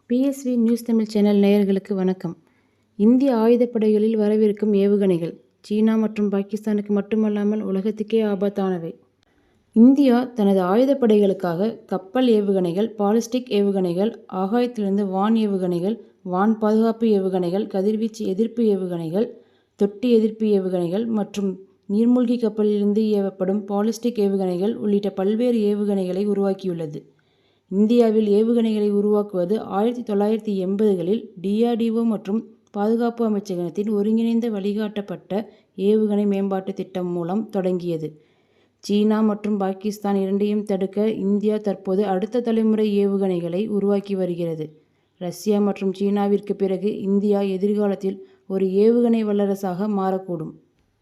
PSV news Tamil channel நேயர்களுக்கு வணக்கம். இந்திய ஆயுதப்படைகளில் வரவிருக்கும் ஏவுகணைகள் சீனா மற்றும் பாகிஸ்தானுக்கு மட்டுமல்லாமல் உலகத்துக்கே ஆபத்தானவை. இந்தியா தனது ஆயுதப்படைகளுக்காக கப்பல் ஏவுகணைகள், பாலிஸ்டிக் ஏவுகணைகள், ஆகாயத்திலிருந்து வான் ஏவுகணைகள், வான் பாதுகாப்பு ஏவுகணைகள், கதிர்வீச்சு எதிர்ப்பு ஏவுகணைகள், தொட்டி எதிர்ப்பு ஏவுகணைகள் மற்றும் நீர்மூழ்கி கப்பலிலிருந்து ஏவப்படும் பாலிஸ்டிக் ஏவுகணைகள் உள்ளிட்ட பல்வேறு ஏவுகணைகளை உருவாக்கியுள்ளது. இந்தியாவில் ஏவுகணைகளை உருவாக்குவது 1980களில் DRDO மற்றும் பாதுகாப்பு அமைச்சகத்தின் ஒருங்கிணைந்த வழிகாட்டப்பட்ட ஏவுகணை மேம்பாட்டு திட்டம் மூலம் தொடங்கியது. சீனா மற்றும் பாகிஸ்தான் இரண்டையும் தடுக்க இந்தியா தற்போது அடுத்த தலைமுறை ஏவுகணைகளை உருவாக்கி வருகிறது. ரஷ்யா மற்றும் சீனாவிற்கு பிறகு இந்தியா எதிர்காலத்தில் ஒரு ஏவுகணை வல்லரசாக மாறக்கூடும்.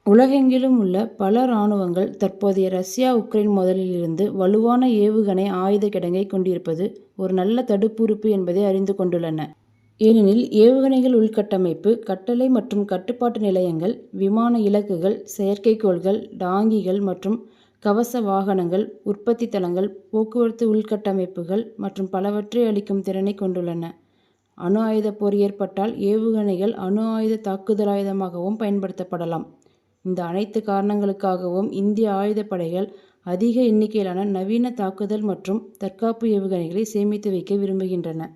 உலகெங்கிலும் உள்ள பல இராணுவங்கள் தற்போதைய ரஷ்யா உக்ரைன் மோதலிலிருந்து வலுவான ஏவுகணை ஆயுத கிடங்கை கொண்டிருப்பது ஒரு நல்ல தடுப்புறுப்பு என்பதை அறிந்து கொண்டுள்ளன. ஏனெனில் ஏவுகணைகள் உள்கட்டமைப்பு, கட்டளை மற்றும் கட்டுப்பாட்டு நிலையங்கள், விமான இலக்குகள், செயற்கைக்கோள்கள், டாங்கிகள் மற்றும் கவச வாகனங்கள், உற்பத்தி தளங்கள், போக்குவரத்து உள்கட்டமைப்புகள் மற்றும் பலவற்றை அளிக்கும் திறனை கொண்டுள்ளன. அணு ஆயுத போர் ஏற்பட்டால் ஏவுகணைகள் அணு ஆயுத தாக்குதலாயுதமாகவும் பயன்படுத்தப்படலாம். இந்த அனைத்து காரணங்களுக்காகவும் இந்திய ஆயுதப்படைகள் அதிக எண்ணிக்கையிலான நவீன தாக்குதல் மற்றும் தற்காப்பு ஏவுகணைகளை சேமித்து வைக்க விரும்புகின்றன.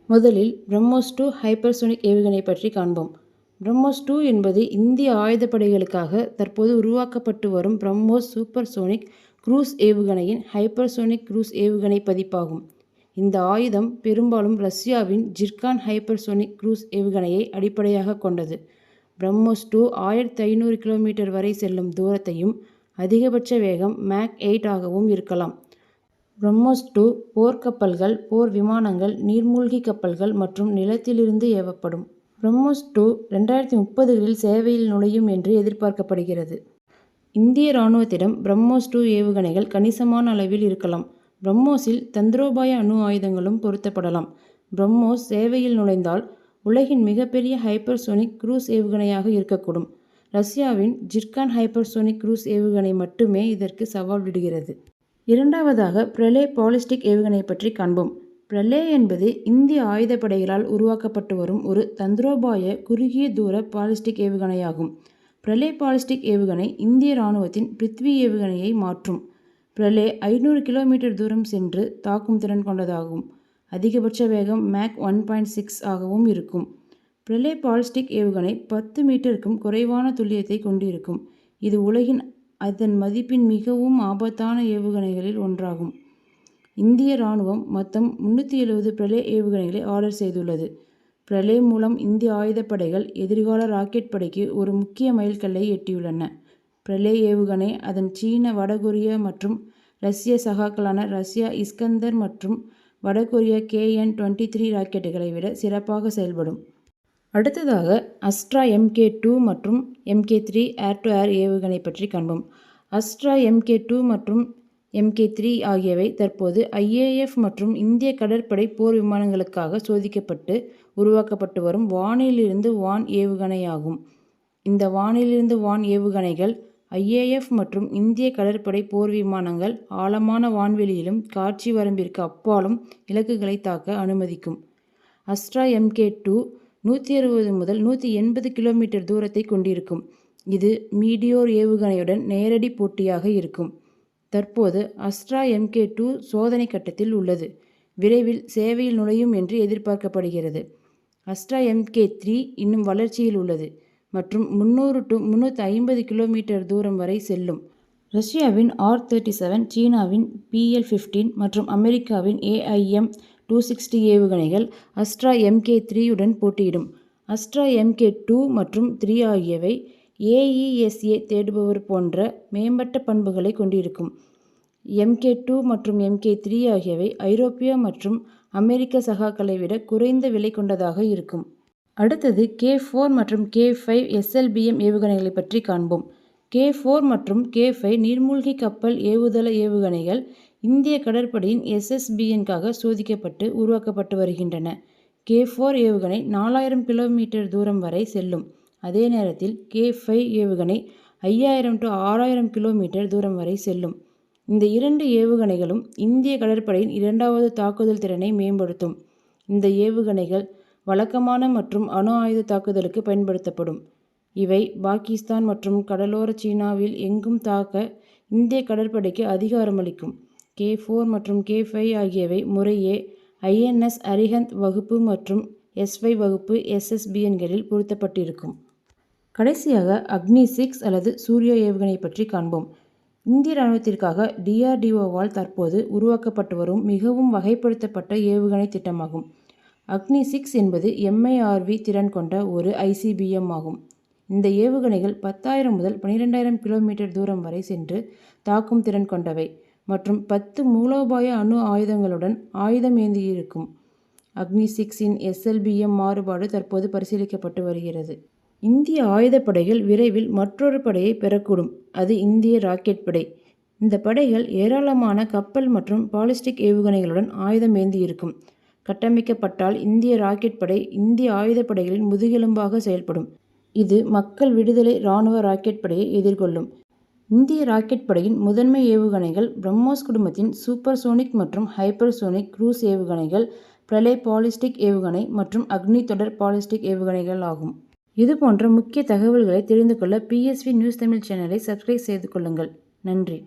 முதலில் பிரம்மோஸ்-2 ஹைப்பர்சோனிக் ஏவுகணை பற்றி காண்போம். பிரம்மோஸ்-2 என்பது இந்திய ஆயுதப்படைகளுக்காக தற்போது உருவாக்கப்பட்டு வரும் பிரம்மோஸ் சூப்பர்சோனிக் குரூஸ் ஏவுகணையின் ஹைப்பர்சோனிக் குரூஸ் ஏவுகணை பதிப்பாகும். இந்த ஆயுதம் பெரும்பாலும் ரஷ்யாவின் ஜிர்கான் ஹைப்பர்சோனிக் குரூஸ் ஏவுகணையை அடிப்படையாக கொண்டது. பிரம்மோஸ்-2 1500 கிலோமீட்டர் வரை செல்லும் தூரத்தையும் அதிகபட்ச வேகம் மாக் 8 ஆகவும் இருக்கலாம். பிரம்மோஸ்-2 போர்க்கப்பல்கள், போர் விமானங்கள், நீர்மூழ்கி கப்பல்கள் மற்றும் நிலத்திலிருந்து ஏவப்படும். பிரம்மோஸ்-2 2030களில் சேவையில் நுழையும் என்று எதிர்பார்க்கப்படுகிறது. இந்திய இராணுவத்திடம் பிரம்மோஸ்-2 ஏவுகணைகள் கணிசமான அளவில் இருக்கலாம். பிரம்மோஸில் தந்திரோபாய அணு ஆயுதங்களும் பொருத்தப்படலாம். பிரம்மோஸ் சேவையில் நுழைந்தால் உலகின் மிகப்பெரிய ஹைப்பர்சோனிக் குரூஸ் ஏவுகணையாக இருக்கக்கூடும். ரஷ்யாவின் ஜிர்கான் ஹைப்பர்சோனிக் குரூஸ் ஏவுகணை மட்டுமே இதற்கு சவால் விடுகிறது. இரண்டாவதாக பிரலே பாலிஸ்டிக் ஏவுகணை பற்றி காண்போம். பிரலே என்பது இந்திய ஆயுதப்படைகளால் உருவாக்கப்பட்டு வரும் ஒரு தந்திரோபாய குறுகிய தூர பாலிஸ்டிக் ஏவுகணையாகும். பிரலே பாலிஸ்டிக் ஏவுகணை இந்திய இராணுவத்தின் பிருத்வி ஏவுகணையை மாற்றும். பிரலே 500 கிலோமீட்டர் தூரம் சென்று தாக்கும் திறன் கொண்டதாகும். அதிகபட்ச வேகம் மாக் 1.6 ஆகவும் இருக்கும். பிரலே பாலிஸ்டிக் ஏவுகணை 10 மீட்டருக்கும் குறைவான துல்லியத்தை கொண்டிருக்கும். இது உலகின் அதன் மதிப்பின் மிகவும் ஆபத்தான ஏவுகணைகளில் ஒன்றாகும். இந்திய இராணுவம் மொத்தம் 370 பிரலே ஏவுகணைகளை ஆர்டர் செய்துள்ளது. பிரலே மூலம் இந்திய ஆயுதப்படைகள் எதிர்கால ராக்கெட் படைக்கு ஒரு முக்கிய மைல்கல்லை எட்டியுள்ளன. பிரலே ஏவுகணை அதன் சீன, வடகொரியா மற்றும் ரஷ்ய சகாக்களான ரஷ்யா இஸ்கந்தர் மற்றும் வடகொரியா KN-23 ராக்கெட்டுகளை விட சிறப்பாக செயல்படும். அடுத்ததாக அஸ்ட்ரா Mk2 மற்றும் Mk3 ஏர்-டு-ஏர் ஏவுகணை பற்றி காண்போம். அஸ்ட்ரா Mk2 மற்றும் Mk3 ஆகியவை தற்போது IAF மற்றும் இந்திய கடற்படை போர் விமானங்களுக்காக சோதிக்கப்பட்டு உருவாக்கப்பட்டு வரும் வானிலிருந்து வான் ஏவுகணையாகும். இந்த வானிலிருந்து வான் ஏவுகணைகள் IAF மற்றும் இந்திய கடற்படை போர் விமானங்கள் ஆழமான வான்வெளியிலும் காட்சி வரம்பிற்கு அப்பாலும் இலக்குகளை தாக்க அனுமதிக்கும். அஸ்ட்ரா Mk2 160 முதல் 180 கிலோமீட்டர் தூரத்தை கொண்டிருக்கும். இது மீடியோர் ஏவுகணையுடன் நேரடி போட்டியாக இருக்கும். தற்போது அஸ்ட்ரா Mk2 சோதனை கட்டத்தில் உள்ளது. விரைவில் சேவையில் நுழையும் என்று எதிர்பார்க்கப்படுகிறது. அஸ்ட்ரா Mk3 இன்னும் வளர்ச்சியில் உள்ளது மற்றும் 300 to 350 கிலோமீட்டர் தூரம் வரை செல்லும். ரஷ்யாவின் R-37, சீனாவின் PL-15 மற்றும் அமெரிக்காவின் AIM-260 ஏவுகணைகள் அஸ்ட்ரா Mk3 உடன் போட்டியிடும். அஸ்ட்ரா Mk2 மற்றும் 3 ஆகியவை AESA தேடுபவர் போன்ற மேம்பட்ட பண்புகளை கொண்டிருக்கும். Mk2 மற்றும் Mk3 ஆகியவை ஐரோப்பிய மற்றும் அமெரிக்க சகாக்களை விட குறைந்த விலை கொண்டதாக இருக்கும். அடுத்தது K4 மற்றும் K5 SLBM ஏவுகணைகளை பற்றி காண்போம். K4 மற்றும் K5 நீர்மூழ்கி கப்பல் ஏவுதள ஏவுகணைகள் இந்திய கடற்படையின் SSBN-க்காக சோதிக்கப்பட்டு உருவாக்கப்பட்டு வருகின்றன. K4 ஏவுகணை 4000 கிலோமீட்டர் தூரம் வரை செல்லும். அதே நேரத்தில் K5 ஏவுகணை 5000 to 6000 கிலோமீட்டர் தூரம் வரை செல்லும். இந்த 2 ஏவுகணைகளும் இந்திய கடற்படையின் 2வது தாக்குதல் திறனை மேம்படுத்தும். இந்த ஏவுகணைகள் வழக்கமான மற்றும் அணு ஆயுத தாக்குதலுக்கு பயன்படுத்தப்படும். இவை பாகிஸ்தான் மற்றும் கடலோர சீனாவில் எங்கும் தாக்க இந்திய கடற்படைக்கு அதிகாரமளிக்கும். K4 மற்றும் K5 ஆகியவை முறையே INS அரிஹந்த் வகுப்பு மற்றும் S5 வகுப்பு SSBNகளில் பொருத்தப்பட்டிருக்கும். கடைசியாக அக்னி-6 அல்லது சூர்யா ஏவுகணை பற்றி காண்போம். இந்திய இராணுவத்திற்காக DRDOவால் தற்போது உருவாக்கப்பட்டு வரும் மிகவும் வகைப்படுத்தப்பட்ட ஏவுகணை திட்டமாகும். அக்னி-6 என்பது MIRV திறன் கொண்ட ஒரு ICBM ஆகும். இந்த ஏவுகணைகள் 10,000 முதல் 12,000 கிலோமீட்டர் தூரம் வரை சென்று தாக்கும் திறன் கொண்டவை மற்றும் 10 மூலோபாய அணு ஆயுதங்களுடன் ஆயுதம் ஏந்தியிருக்கும். அக்னி-6இன் SLBM மாறுபாடு தற்போது பரிசீலிக்கப்பட்டு வருகிறது. இந்திய ஆயுதப்படைகள் விரைவில் மற்றொரு படையை பெறக்கூடும். அது இந்திய ராக்கெட் படை. இந்த படைகள் ஏராளமான கப்பல் மற்றும் பாலிஸ்டிக் ஏவுகணைகளுடன் ஆயுதம் ஏந்தியிருக்கும். கட்டமைக்கப்பட்டால் இந்திய ராக்கெட் படை இந்திய ஆயுதப்படைகளின் முதுகெலும்பாக செயல்படும். இது மக்கள் விடுதலை இராணுவ ராக்கெட் படையை எதிர்கொள்ளும். இந்திய ராக்கெட் படையின் முதன்மை ஏவுகணைகள் பிரம்மோஸ் குடும்பத்தின் சூப்பர்சோனிக் மற்றும் ஹைப்பர்சோனிக் குரூஸ் ஏவுகணைகள், பிரளய் பாலிஸ்டிக் ஏவுகணை மற்றும் அக்னி தொடர் பாலிஸ்டிக் ஏவுகணைகள் ஆகும். இதுபோன்ற முக்கிய தகவல்களை தெரிந்து கொள்ள PSV நியூஸ் தமிழ் சேனலை சப்ஸ்கிரைப் செய்து கொள்ளுங்கள். நன்றி.